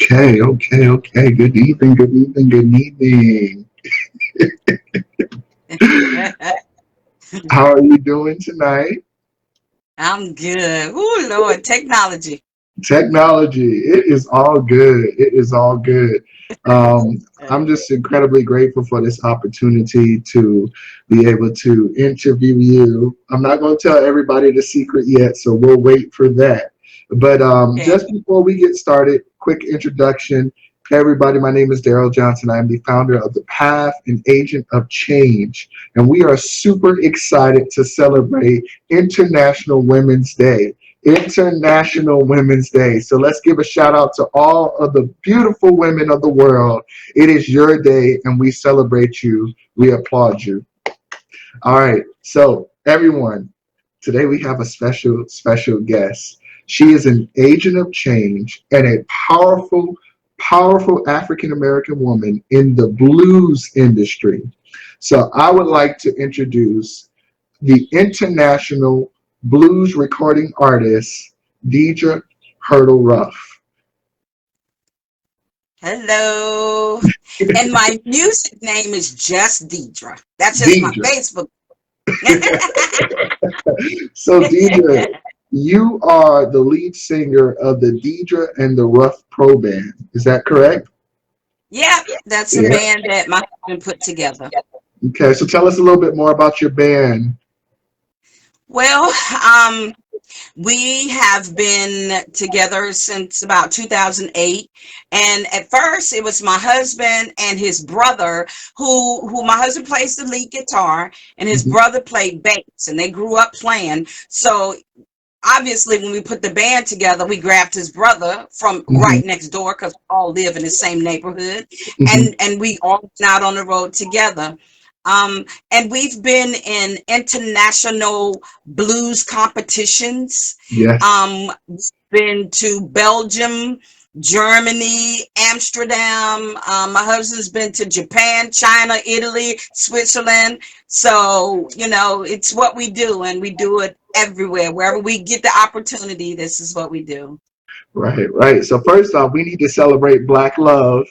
Okay, okay, okay. Good evening, good evening, good evening. How are you doing tonight? I'm good. Oh, Lord, technology. Technology, it is all good. It is all good. I'm just incredibly grateful for this opportunity to be able to interview you. I'm not going to tell everybody the secret yet, so we'll wait for that. But Okay. just before we get started, quick introduction. Hey everybody, my name is Daryl Johnson. I'm the founder of The Path and Agent of Change. And we are super excited to celebrate International Women's Day. International Women's Day. So let's give a shout out to all of the beautiful women of the world. It is your day and we celebrate you. We applaud you. All right. So everyone, today we have a special guest. She is an agent of change and a powerful African American woman in the blues industry. So I would like to introduce the international blues recording artist, Diedra Ruff. Hello. And my music name is just Diedra. That's just my Diedra. Facebook. So, Diedra, you are the lead singer of the Diedra and the Ruff Pro Band. Is that correct? Yep, that's a Yeah. band that my husband put together. Okay, so tell us a little bit more about your band. Well, we have been together since about 2008, and at first it was my husband and his brother who my husband plays the lead guitar and his Mhm, brother played bass, and they grew up playing. So obviously when we put the band together, we grabbed his brother from mhm, right next door because we all live in the same neighborhood, mhm. and we all went out on the road together. And we've been in international blues competitions. Yes. We've been to Belgium, Germany, Amsterdam. My husband's been to Japan, China, Italy, Switzerland. So, it's what we do, and we do it everywhere. Wherever we get the opportunity, this is what we do. Right, right. So first off, we need to celebrate Black love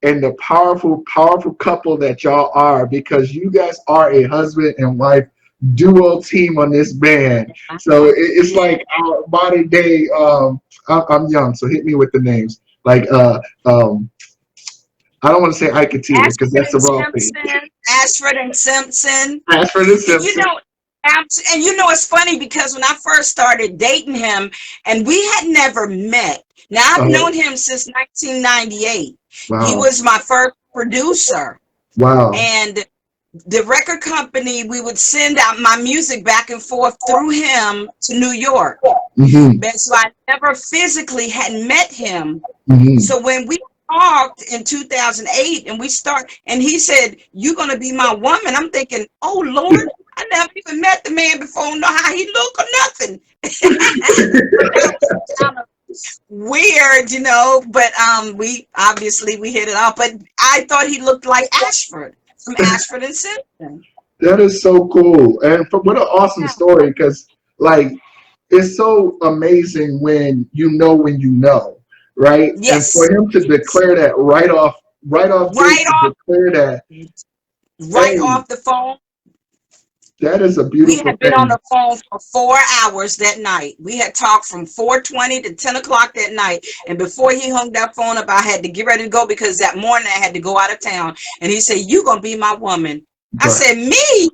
and the powerful couple that y'all are, because you guys are a husband and wife duo team on this band. So it's Yeah. like our modern day. I'm young, so hit me with the names. Like I don't want to say Iketeer because Ashford that's the and wrong thing. Simpson, Ashford and Simpson. Ashford and And you Simpson. know, it's funny because when I first started dating him, and we had never met. Now I've Uh, known him since 1998. He wow, was my first producer, wow. and the record company, we would send out my music back and forth through him to New York. Hmm. But so I never physically had met him. Hmm. So when we talked in 2008 and and he said, "You're going to be my woman," I'm thinking, "Oh Lord, I never even met the man before, know how he look or nothing." That was kind of weird. But we hit it off. But I thought he looked like Ashford from Ashford and Simpson. That is so cool, and what an awesome Yeah. story. Because like it's so amazing when you know, right? And for Yes. him to Yes. declare that right off gate Right to off, declare that, right hey, off the phone. that is a We beautiful had been on thing. the phone for 4 hours that night. We had talked from 4:20 to 10 o'clock that night. And before he hung that phone up, I had to get ready to go because that morning I had to go out of town. And he said, "You gonna be my woman." I Right. said, "Me?"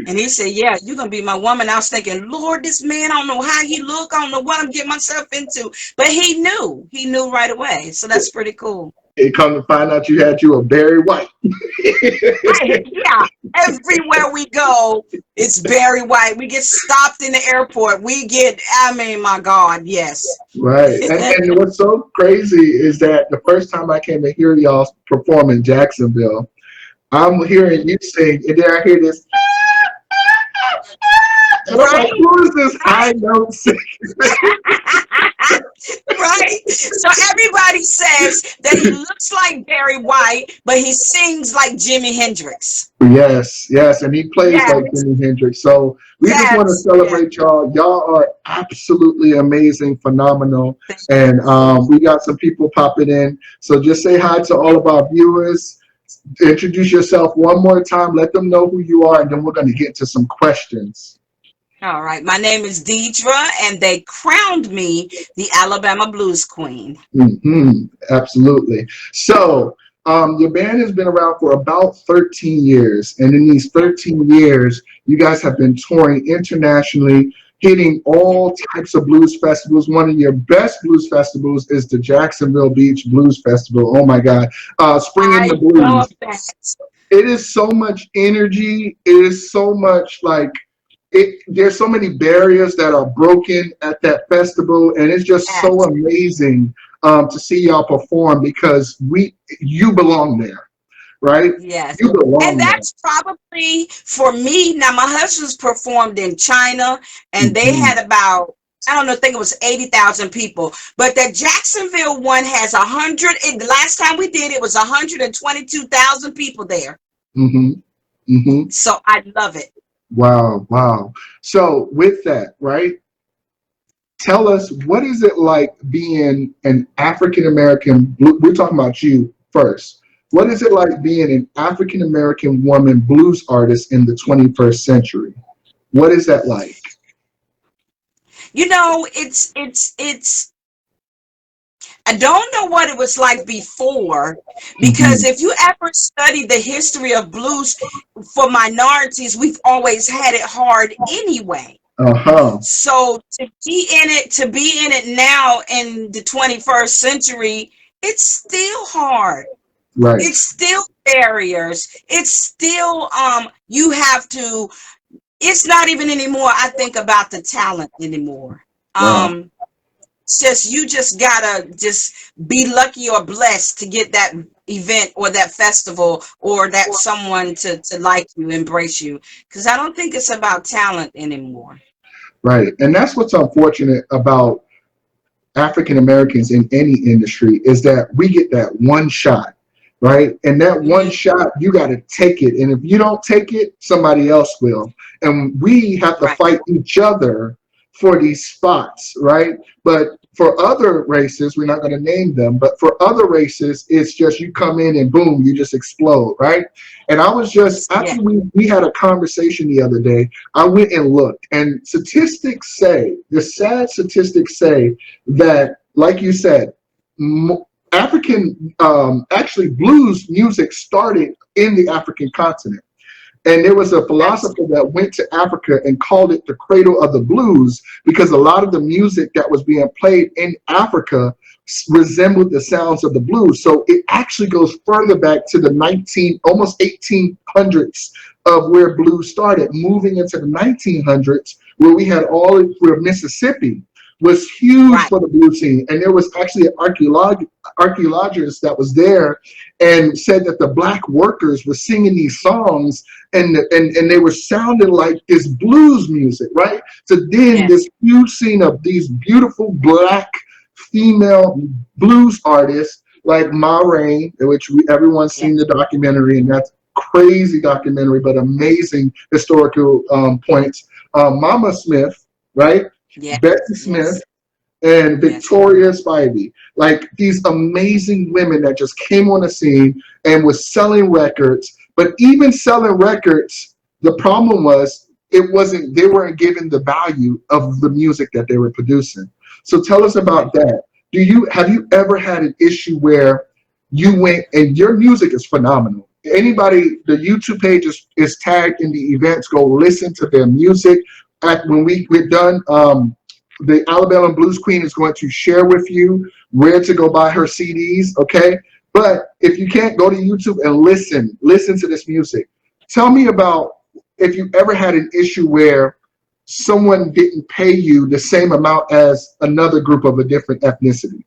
And he said, "Yeah, you're gonna be my woman." I was thinking, Lord, this man, I don't know how he look, I don't know what I'm getting myself into. But he knew. He knew right away. So that's pretty cool. It come to find out you had you a Barry White. Yeah. Everywhere we go, it's Barry White. We get stopped in the airport. We get, I mean, my God, yes. Right. And what's so crazy is that the first time I came to hear y'all perform in Jacksonville, I'm hearing you sing, and then I hear this, and I'm like, Right? who is this high note singing? Right? So everybody says that he looks like Barry White, but he sings like Jimi Hendrix. Yes, yes, and he plays like Yes, Jimi Hendrix. So we just want to yes, yes. celebrate y'all. Y'all are absolutely amazing, phenomenal, Thank and you. we got some people popping in. So just say hi to all of our viewers. Introduce yourself one more time. Let them know who you are, and then we're going to get to some questions. All right. My name is Diedra, and they crowned me the Alabama Blues Queen. Absolutely. So, your band has been around for about 13 years. And in these 13 years, you guys have been touring internationally, hitting all types of blues festivals. One of your best blues festivals is the Jacksonville Beach Blues Festival. Oh my God. Spring in I the love Blues. that. It is so much energy. It is so much like, there's so many barriers that are broken at that festival, and it's just so Yes. amazing to see y'all perform because you belong there, right? Yes. You And belong there. that's probably for me. Now, my husband's performed in China, and they Mhm. had about, I don't know, I think it was 80,000 people. But the Jacksonville one has 100. The last time we did it was 122,000 people there. Mhm. Mhm. So I love it. Wow, wow. So with that, right? Tell us, what is it like being an African American? We're talking about you first. What is it like being an African American woman blues artist in the 21st century? What is that like? You know, it's I don't know what it was like before, because Hmm. if you ever study the history of blues for minorities, we've always had it hard anyway. Uh-huh. So to be in it now in the 21st century, it's still hard. Right. It's still barriers. It's still you have to, it's not even anymore, I think, about the talent anymore. Wow. Um it's just, you just gotta just be lucky or blessed to get that event or that festival or that someone to like you, embrace you. Because I don't think it's about talent anymore. Right. And that's what's unfortunate about African Americans in any industry is that we get that one shot, right? And that one Mhm. shot, you got to take it. And if you don't take it, somebody else will. And we have to Right. fight each other for these spots, right? But for other races, we're not going to name them, but for other races, it's just you come in and boom, you just explode, right? And I was just, Yeah. after we had a conversation the other day, I went and looked, and statistics say, the sad statistics say, that, like you said, African, actually, blues music started in the African continent. And there was a philosopher Absolutely. that went to Africa and called it the cradle of the blues because a lot of the music that was being played in Africa resembled the sounds of the blues. So it actually goes further back to the almost 1800s of where blues started, moving into the 1900s, where we had where Mississippi was huge Right. for the blues scene. And there was actually an archaeologist that was there and said that the black workers were singing these songs, and they were sounding like this blues music, right? So then Yes. this huge scene of these beautiful black female blues artists like Ma Rainey, which everyone's Yes. seen the documentary, and that's crazy documentary, but amazing historical points. Mama Smith, right? Yes. Betsy Smith, Yes. and Yes. Victoria Spivey. Like these amazing women that just came on the scene and was selling records. But even selling records, the problem was they weren't given the value of the music that they were producing. So tell us Right. about that. Have you ever had an issue where you went and your music is phenomenal? Anybody, the YouTube page is tagged in the events. Go listen to their music. When we're done, the Alabama Blues Queen is going to share with you where to go buy her CDs, okay? But if you can't, go to YouTube and listen to this music. Tell me about if you ever had an issue where someone didn't pay you the same amount as another group of a different ethnicity.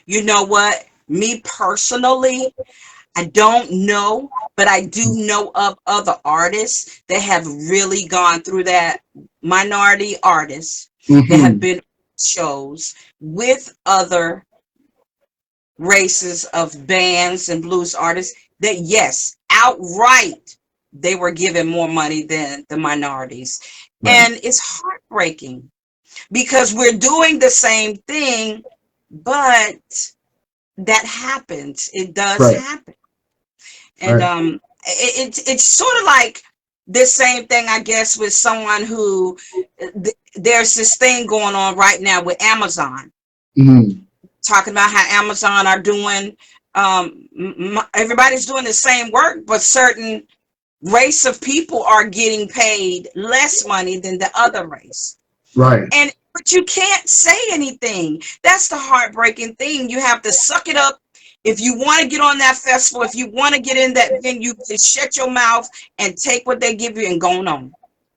You know what? Me personally, I don't know, but I do know of other artists that have really gone through that. Minority artists that have Mm-hmm. been on shows with other races of bands and blues artists that, yes, outright, they were given more money than the minorities. Right. And it's heartbreaking because we're doing the same thing, but that happens. It does Right. happen. And Right. it's sort of like this same thing, I guess, with someone who there's this thing going on right now with Amazon, Mm-hmm. talking about how Amazon are doing, everybody's doing the same work, but certain race of people are getting paid less money than the other race. Right. And but you can't say anything. That's the heartbreaking thing. You have to suck it up. If you want to get on that festival, if you want to get in that venue, just shut your mouth and take what they give you and go on.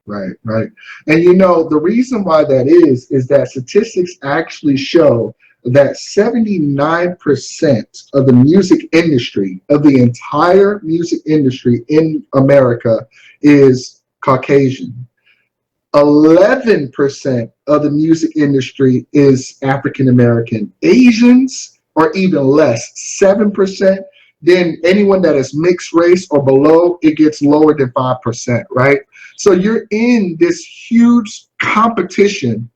Right, right. And you know, the reason why that is that statistics actually show that 79% of the music industry, of the entire music industry in America, is Caucasian. 11% of the music industry is African American. Asians are even less, 7%. Then anyone that is mixed race or below, it gets lower than 5%, right? So you're in this huge competition,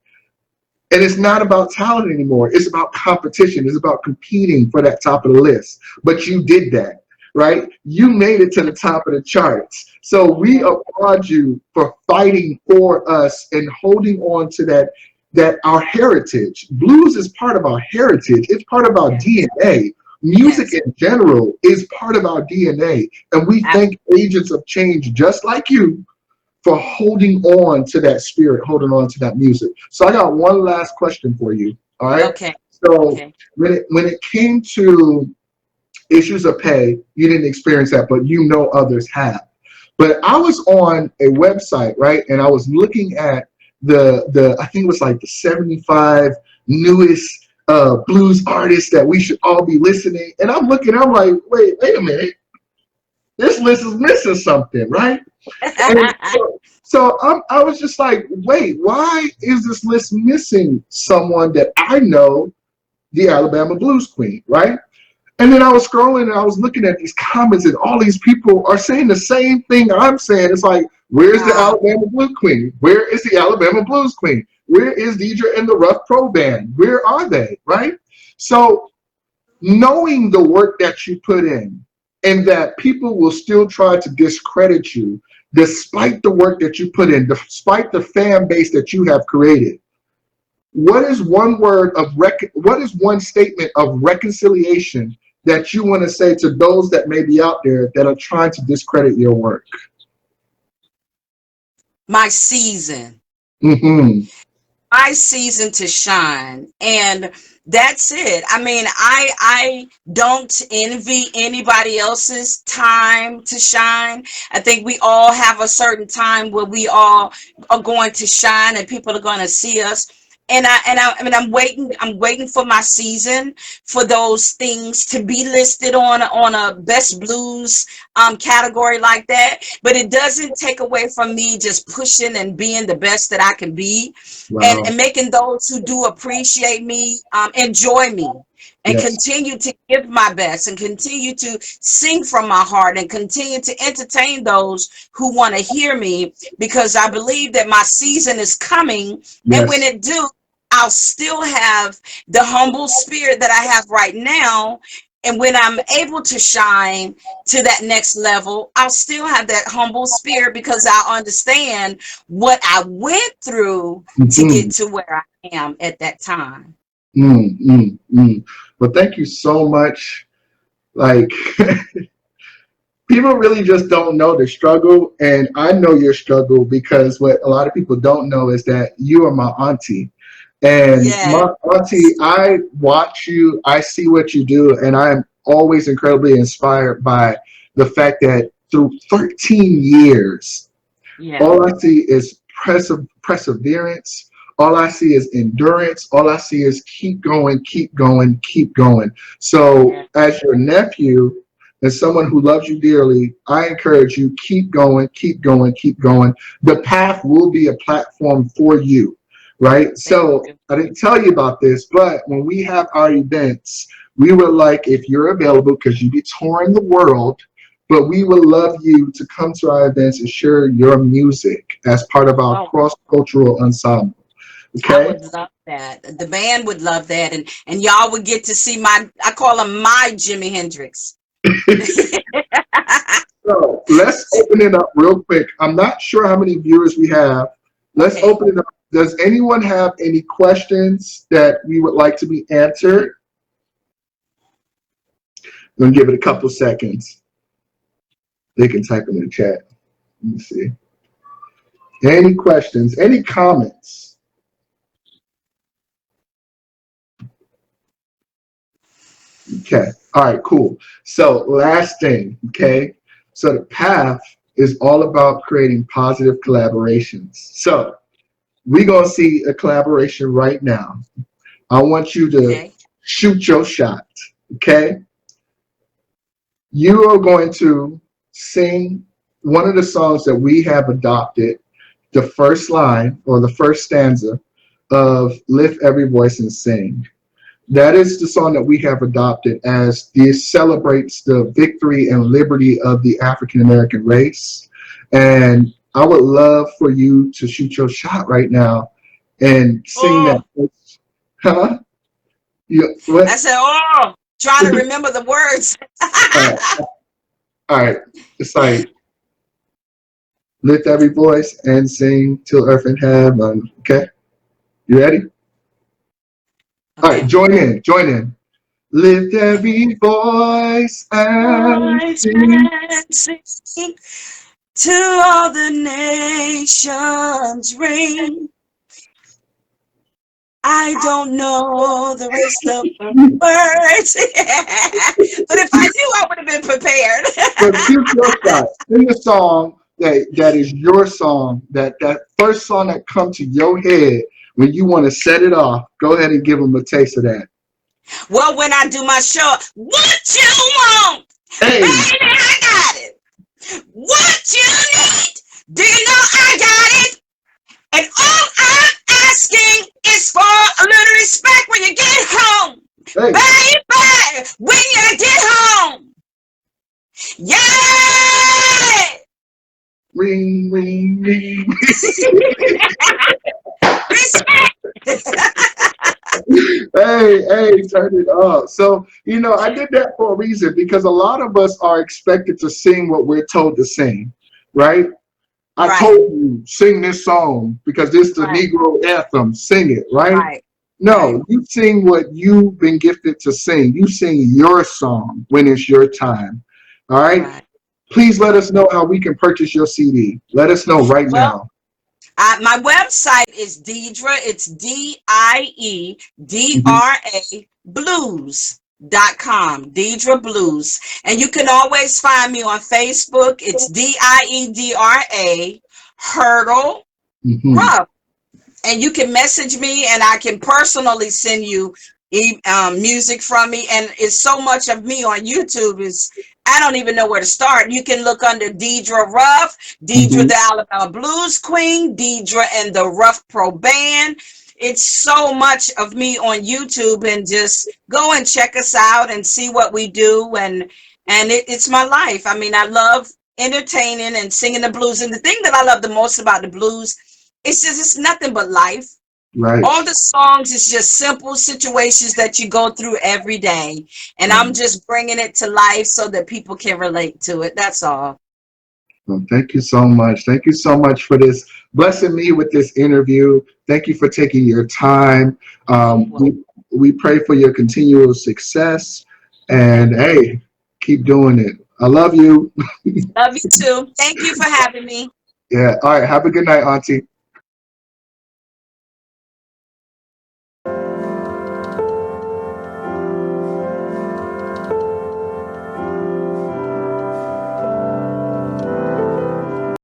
and it's not about talent anymore. It's about competition. It's about competing for that top of the list. But you did that, right? You made it to the top of the charts. So we applaud you for fighting for us and holding on to that our heritage. Blues is part of our heritage. It's part of our Yes. DNA. Music Yes. in general is part of our DNA. And we thank agents of change just like you for holding on to that spirit, holding on to that music. So I got one last question for you. All right. Okay. So Okay. when it came to issues of pay, you didn't experience that, but you know others have. But I was on a website, right, and I was looking at the I think it was like the 75 newest blues artists that we should all be listening. And I'm looking, I'm like, wait a minute, this list is missing something, right? And I was just like, wait, why is this list missing someone that I know, the Alabama Blues Queen, right? And then I was scrolling and I was looking at these comments, and all these people are saying the same thing I'm saying. It's like, where's the Wow. Alabama Blues Queen? Where is the Alabama Blues Queen? Where is Diedra and the Ruff Pro Band? Where are they, right? So knowing the work that you put in and that people will still try to discredit you despite the work that you put in, despite the fan base that you have created, what is one word of what is one statement of reconciliation that you want to say to those that may be out there that are trying to discredit your work? My season. Mm-hmm. My season to shine, and that's it. I mean, I don't envy anybody else's time to shine. I think we all have a certain time where we all are going to shine and people are going to see us. I mean, I'm waiting for my season, for those things to be listed on a best blues category like that. But it doesn't take away from me just pushing and being the best that I can be, Wow. and making those who do appreciate me enjoy me, and Yes. continue to give my best, and continue to sing from my heart, and continue to entertain those who want to hear me, because I believe that my season is coming. And when Yes. it do, I'll still have the humble spirit that I have right now. And when I'm able to shine to that next level, I'll still have that humble spirit, because I understand what I went through to Mm-hmm. get to where I am at that time. Mm. Well, thank you so much. Like, people really just don't know the struggle, and I know your struggle because what a lot of people don't know is that you are my auntie. And Yes. my auntie, I watch you, I see what you do, and I am always incredibly inspired by the fact that through 13 years. Yeah. All I see is perseverance. All I see is endurance. All I see is keep going, keep going, keep going. So, Yeah. as your nephew and someone who loves you dearly, I encourage you keep going, keep going, keep going. The path will be a platform for you, right? Thank So, you. I didn't tell you about this, but when we have our events, we would like, if you're available, because you be touring the world, but we would love you to come to our events and share your music as part of our Oh, cross-cultural ensemble. I Okay? would love that. The band would love that, and y'all would get to see my. I call him my Jimi Hendrix. So let's open it up real quick. I'm not sure how many viewers we have. Let's Okay. open it up. Does anyone have any questions that we would like to be answered? I'm gonna give it a couple seconds. They can type in the chat. Let me see. Any questions? Any comments? Okay. All right, cool. So last thing, okay? So the path is all about creating positive collaborations. So we're going to see a collaboration right now. I want you to Okay. shoot your shot, okay? You are going to sing one of the songs that we have adopted, the first line or the first stanza of Lift Every Voice and Sing. That is the song that we have adopted as this celebrates the victory and liberty of the African American race. And I would love for you to shoot your shot right now and sing Oh, that. Huh? You, I what? said, oh, trying to remember the words. All right. All right. It's like lift every voice and sing till earth and heaven. Okay. You ready? All right. Okay. Join in. Join in. Lift every voice and Voice sing. and sing to all the nations ring. I don't know the rest of the words, but if I knew, I would have been prepared. But shoot your shot. Sing a song that is your song. That first song that comes to your head when you want to set it off. Go ahead and give them a taste of that. Well, when I do my show, what you want, Hey. baby, I got it. What you need, do you know I got it? And all I'm asking is for a little respect when you get home. Hey. Baby, when you get home. Yeah! Ring, ring, ring. Respect! Hey, turn it up. So, I did that for a reason because a lot of us are expected to sing what we're told to sing, right? I Right, told you, sing this song because this is the right, Negro anthem. Sing it, right? right, right, No, you sing what you've been gifted to sing. You sing your song when it's your time. All right? right. Please let us know how we can purchase your CD. Let us know right Well, now. my website is Diedra. It's Mhm. Diedra blues.com. Diedra Blues. And you can always find me on Facebook. It's Diedra Hurdle Mhm. Ruff. And you can message me and I can personally send you music from me. And it's so much of me on YouTube is I don't even know where to start. You can look under Diedra Ruff, Diedra Mhm. the Alabama Blues Queen, Diedra and the Ruff Pro Band. It's so much of me on YouTube, and just go and check us out and see what we do. And it's my life. I mean, I love entertaining and singing the blues. And the thing that I love the most about the blues, it's nothing but life. Right. All the songs is just simple situations that you go through every day, and I'm Right. just bringing it to life so that people can relate to it. That's all. Well, thank you so much. Thank you so much for this, blessing me with this interview. Thank you for taking your time. Oh, Um, well, we, we pray for your continual success. And thank you. hey, keep doing it. I love you. Love you too. Thank you for having me. Yeah. All right. Have a good night, Auntie.